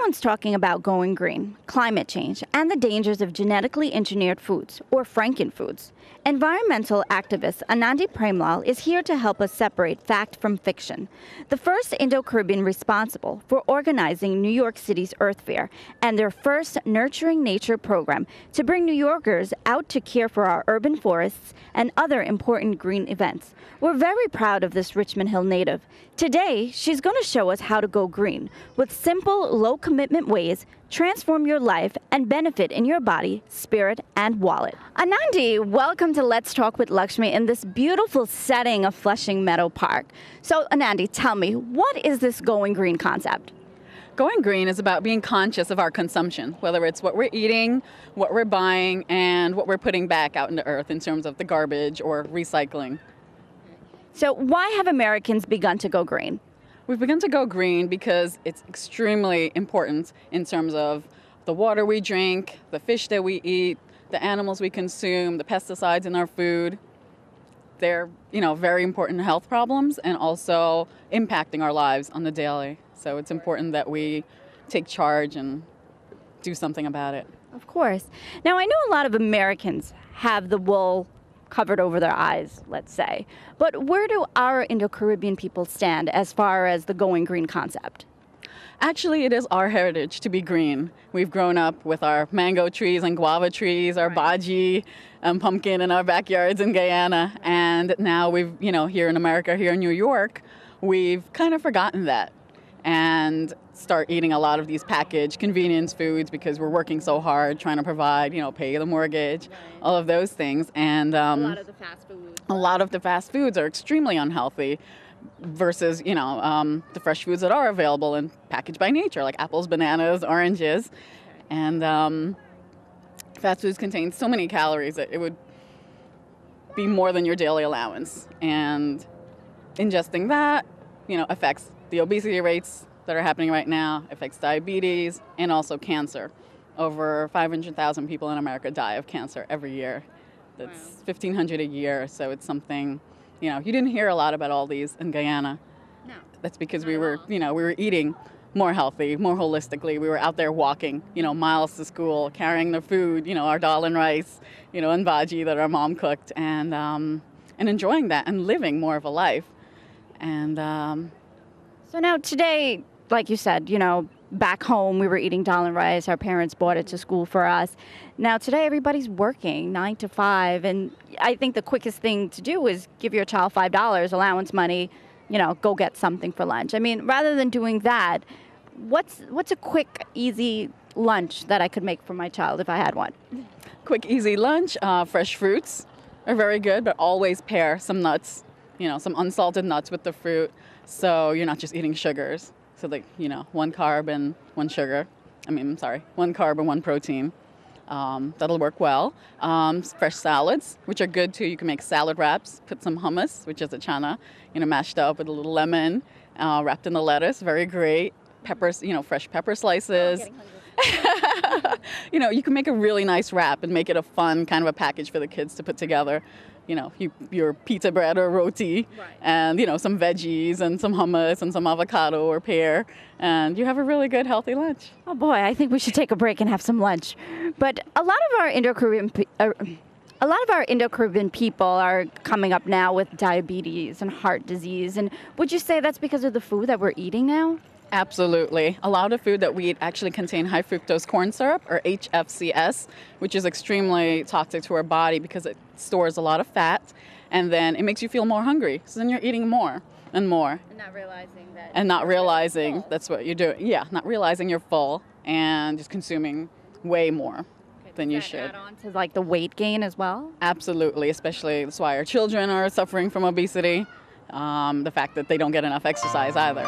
Everyone's talking about going green, climate change, and the dangers of genetically engineered foods, or frankenfoods. Environmental activist Anandi Premlall is here to help us separate fact from fiction. The first Indo-Caribbean responsible for organizing New York City's Earth Fair and their first Nurturing Nature program to bring New Yorkers out to care for our urban forests and other important green events. We're very proud of this Richmond Hill native. Today, she's going to show us how to go green with simple, low-commitment ways, transform your life, and benefit in your body, spirit, and wallet. Anandi, welcome to Let's Talk with Lakshmi in this beautiful setting of Flushing Meadow Park. So, Anandi, tell me, what is this going green concept? Going green is about being conscious of our consumption, whether it's what we're eating, what we're buying, and what we're putting back out into earth in terms of the garbage or recycling. So why have Americans begun to go green? We've begun to go green because it's extremely important in terms of the water we drink, the fish that we eat, the animals we consume, the pesticides in our food. They're, very important health problems and also impacting our lives on the daily. So it's important that we take charge and do something about it. Of course. Now, I know a lot of Americans have the wool covered over their eyes, let's say. But where do our Indo-Caribbean people stand as far as the going green concept? Actually, it is our heritage to be green. We've grown up with our mango trees and guava trees, our bhaji and pumpkin in our backyards in Guyana. And now we've, here in America, here in New York, we've kind of forgotten that and start eating a lot of these packaged convenience foods because we're working so hard trying to provide, pay the mortgage, all of those things. And a lot of the fast foods. A lot of the fast foods are extremely unhealthy versus, the fresh foods that are available and packaged by nature, like apples, bananas, oranges. And fast foods contain so many calories that it would be more than your daily allowance. And ingesting that, affects the obesity rates that are happening right now, affects diabetes and also cancer. Over 500,000 people in America die of cancer every year. That's 1,500 a year, so it's something, you didn't hear a lot about all these in Guyana. No. That's because we were eating more healthy, more holistically. We were out there walking, miles to school, carrying the food, our dal and rice, and bhaji that our mom cooked, and enjoying that and living more of a life. And so now today, like you said, back home we were eating dal and rice. Our parents bought it to school for us. Now today everybody's working 9 to 5, and I think the quickest thing to do is give your child $5 allowance money, go get something for lunch. I mean, rather than doing that, what's a quick, easy lunch that I could make for my child if I had one? Quick, easy lunch, fresh fruits are very good, but always pair some nuts, some unsalted nuts with the fruit. So you're not just eating sugars. So one carb and one sugar. One carb and one protein. That'll work well. Fresh salads, which are good too. You can make salad wraps, put some hummus, which is a chana, mashed up with a little lemon, wrapped in the lettuce. Very great. Peppers, fresh pepper slices. You can make a really nice wrap and make it a fun kind of a package for the kids to put together. Your pita bread or roti, right, and, some veggies and some hummus and some avocado or pear, and you have a really good, healthy lunch. Oh boy, I think we should take a break and have some lunch. But a lot of our Indo-Caribbean people are coming up now with diabetes and heart disease. And would you say that's because of the food that we're eating now? Absolutely. A lot of food that we eat actually contain high fructose corn syrup, or HFCS, which is extremely toxic to our body because it stores a lot of fat, and then it makes you feel more hungry. So then you're eating more and more. And not realizing that. And not realizing that's what you're doing. Yeah, not realizing you're full and just consuming way more than you should. Add on to like the weight gain as well? Absolutely, especially that's why our children are suffering from obesity. The fact that they don't get enough exercise either.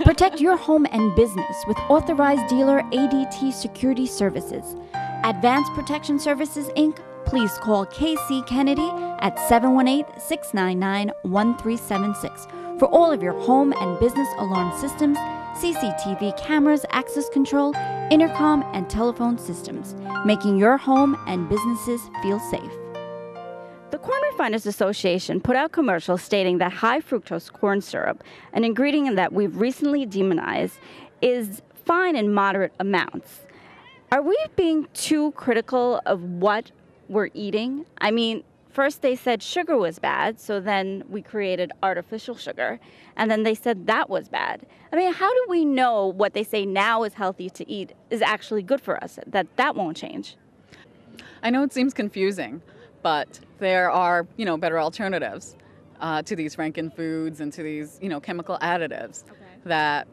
Protect your home and business with authorized dealer ADT Security Services. Advanced Protection Services, Inc. Please call KC Kennedy at 718-699-1376 for all of your home and business alarm systems, CCTV cameras, access control, intercom, and telephone systems, making your home and businesses feel safe. The Corn Refiners Association put out commercials stating that high fructose corn syrup, an ingredient that we've recently demonized, is fine in moderate amounts. Are we being too critical of what we're eating? I mean, first they said sugar was bad, so then we created artificial sugar, and then they said that was bad. I mean, how do we know what they say now is healthy to eat is actually good for us, that won't change? I know it seems confusing, but there are, better alternatives to these Franken foods and to these, chemical additives that,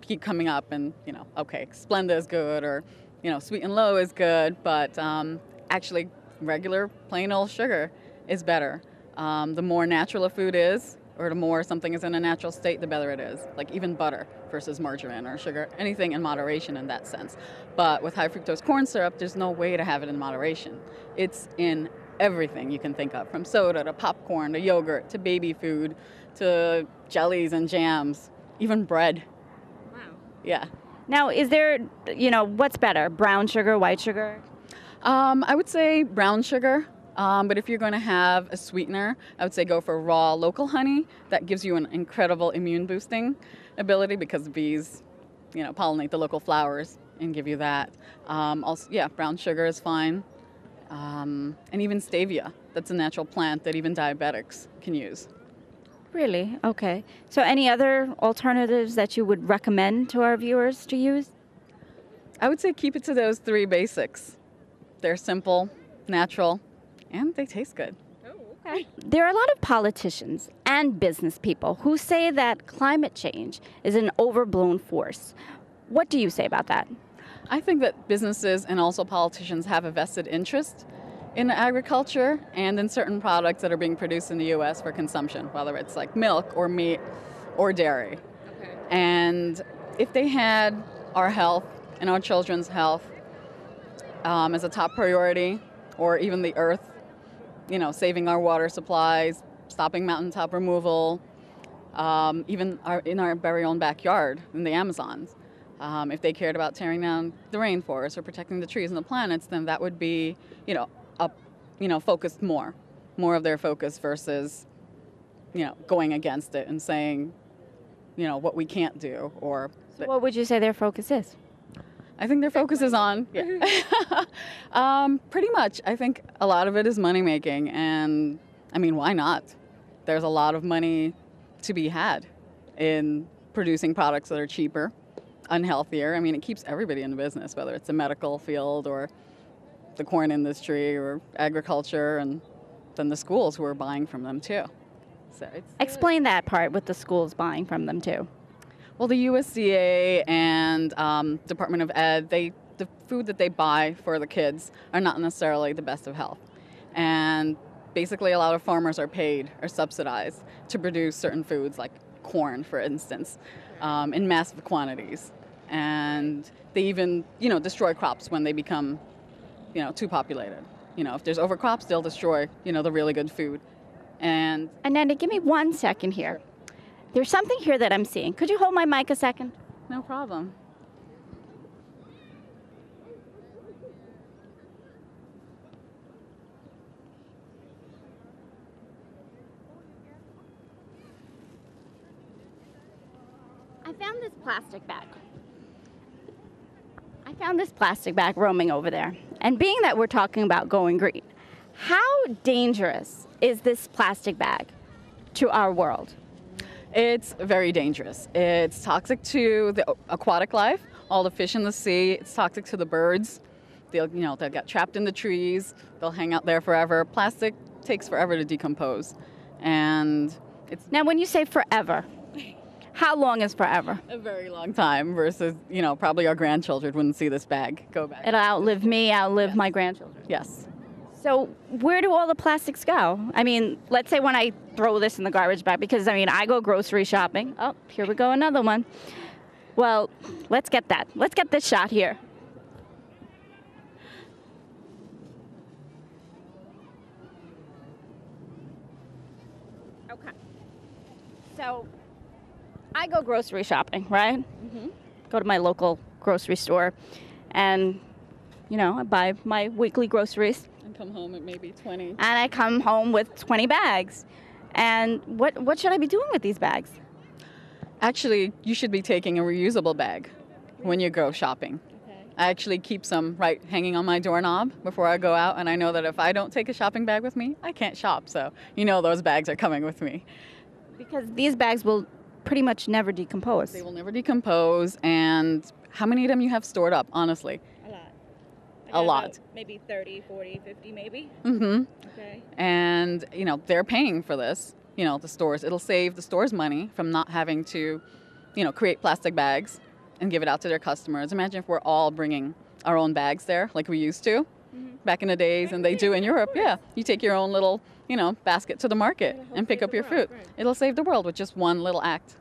keep coming up and, okay, Splenda is good or, Sweet and Low is good, but actually regular plain old sugar is better. The more natural a food is, or the more something is in a natural state, the better it is. Like even butter versus margarine or sugar, anything in moderation in that sense. But with high fructose corn syrup, there's no way to have it in moderation. It's in everything you can think of, from soda to popcorn to yogurt to baby food to jellies and jams, even bread. Wow. Yeah. Now, is there, what's better, brown sugar, white sugar? I would say brown sugar, but if you're going to have a sweetener, I would say go for raw local honey. That gives you an incredible immune boosting ability because bees, pollinate the local flowers and give you that. Also, yeah, brown sugar is fine. And even stevia, that's a natural plant that even diabetics can use. Really? Okay. So any other alternatives that you would recommend to our viewers to use? I would say keep it to those three basics. They're simple, natural, and they taste good. Oh, okay. There are a lot of politicians and business people who say that climate change is an overblown force. What do you say about that? I think that businesses and also politicians have a vested interest in agriculture and in certain products that are being produced in the U.S. for consumption, whether it's like milk or meat or dairy. Okay. And if they had our health and our children's health as a top priority, or even the earth, saving our water supplies, stopping mountaintop removal, even in our very own backyard in the Amazons. If they cared about tearing down the rainforest or protecting the trees and the planets, then that would be, focused more of their focus versus, going against it and saying, what we can't do. So what would you say their focus is? I think their focus is on, pretty much. I think a lot of it is money making, and I mean, why not? There's a lot of money to be had in producing products that are cheaper, unhealthier. I mean, it keeps everybody in the business, whether it's the medical field or the corn industry or agriculture, and then the schools who are buying from them too. So explain that part with the schools buying from them too. Well, the USDA and Department of Ed, the food that they buy for the kids are not necessarily the best of health. And basically a lot of farmers are paid or subsidized to produce certain foods like corn, for instance, in massive quantities. And they even, destroy crops when they become, too populated. If there's overcrops, they'll destroy, the really good food. And Anandi, give me 1 second here. There's something here that I'm seeing. Could you hold my mic a second? No problem. I found this plastic bag roaming over there. And being that we're talking about going green, how dangerous is this plastic bag to our world? It's very dangerous. It's toxic to the aquatic life, all the fish in the sea. It's toxic to the birds. They'll get trapped in the trees. They'll hang out there forever. Plastic takes forever to decompose. And it's... Now, when you say forever, how long is forever? A very long time versus, probably our grandchildren wouldn't see this bag go back. It'll outlive me, outlive my grandchildren. Yes. So where do all the plastics go? I mean, let's say when I throw this in the garbage bag, because, I go grocery shopping. Oh, here we go, another one. Well, let's get that. Let's get this shot here. Okay. So I go grocery shopping, right? Mm-hmm. Go to my local grocery store and, I buy my weekly groceries. Come home at maybe 20. And I come home with 20 bags. And what should I be doing with these bags? Actually, you should be taking a reusable bag when you go shopping. Okay. I actually keep some right hanging on my doorknob before I go out, and I know that if I don't take a shopping bag with me, I can't shop. So those bags are coming with me. Because these bags will pretty much never decompose. They will never decompose, and how many of them you have stored up, honestly? A lot. A lot. Maybe 30, 40, 50 maybe. Mm-hmm. Okay. And, they're paying for this, the stores. It'll save the stores money from not having to, create plastic bags and give it out to their customers. Imagine if we're all bringing our own bags there like we used to back in the days, and they do in Europe. Yeah, you take your own little, basket to the market and pick up your fruit. Right. It'll save the world with just one little act.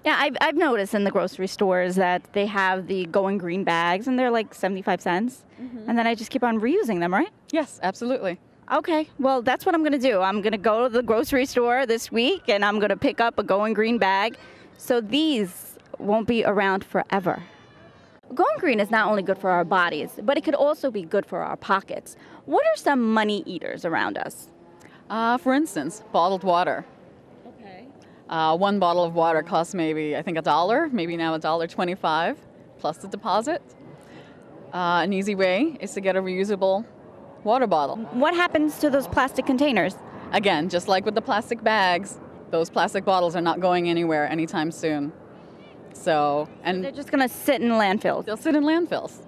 Yeah, I've noticed in the grocery stores that they have the Going Green bags, and they're like 75 cents. And then I just keep on reusing them, right? Yes, absolutely. Okay, well, that's what I'm going to do. I'm going to go to the grocery store this week, and I'm going to pick up a Going Green bag. So these won't be around forever. Going green is not only good for our bodies, but it could also be good for our pockets. What are some money eaters around us? For instance, bottled water. Okay. One bottle of water costs maybe, I think, $1, maybe now $1.25 plus the deposit. An easy way is to get a reusable water bottle. What happens to those plastic containers? Again, just like with the plastic bags, those plastic bottles are not going anywhere anytime soon. So they're just going to sit in landfills. They'll sit in landfills.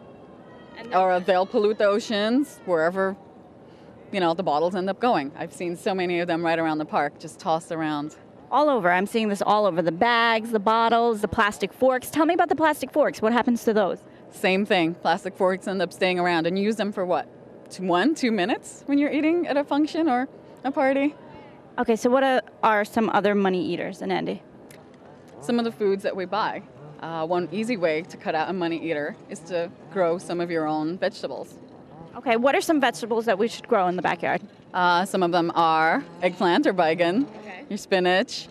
Or they'll pollute the oceans wherever, the bottles end up going. I've seen so many of them right around the park, just tossed around. All over. I'm seeing this all over. The bags, the bottles, the plastic forks. Tell me about the plastic forks. What happens to those? Same thing. Plastic forks end up staying around, and you use them for what? 2 minutes when you're eating at a function or a party? Okay, so what are some other money eaters, Anandi? Some of the foods that we buy. One easy way to cut out a money eater is to grow some of your own vegetables. Okay, what are some vegetables that we should grow in the backyard? Some of them are eggplant or baigan, your spinach,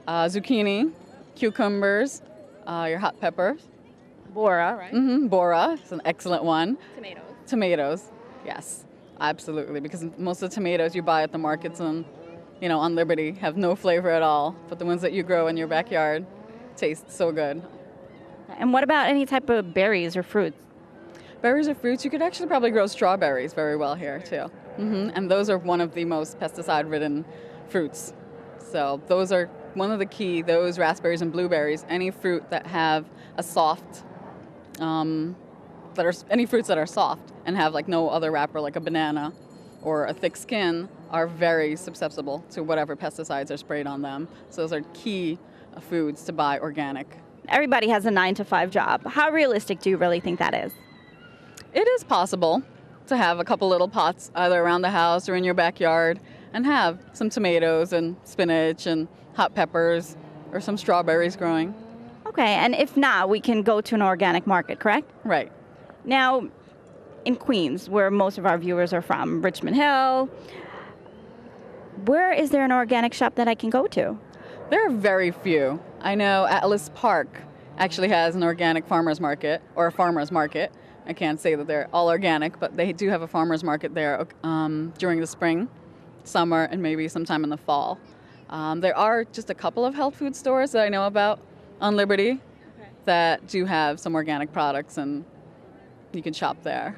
zucchini, cucumbers, your hot peppers. Bora, right? Mm-hmm, bora is an excellent one. Tomatoes. Tomatoes, yes, absolutely, because most of the tomatoes you buy at the markets and on Liberty have no flavor at all, but the ones that you grow in your backyard taste so good. And what about any type of berries or fruits? Berries or fruits, you could actually probably grow strawberries very well here too. And those are one of the most pesticide-ridden fruits. So those are one of the key, those raspberries and blueberries, any fruit that have a soft, any fruits that are soft and have like no other wrapper like a banana or a thick skin are very susceptible to whatever pesticides are sprayed on them. So those are key foods to buy organic. Everybody has a 9-to-5 job. How realistic do you really think that is? It is possible to have a couple little pots either around the house or in your backyard and have some tomatoes and spinach and hot peppers or some strawberries growing. Okay, and if not, we can go to an organic market, correct? Right. Now, in Queens, where most of our viewers are from, Richmond Hill, where is there an organic shop that I can go to? There are very few. I know Atlas Park actually has an organic farmer's market, or a farmer's market. I can't say that they're all organic, but they do have a farmer's market there during the spring, summer, and maybe sometime in the fall. There are just a couple of health food stores that I know about on Liberty that do have some organic products, and you can shop there.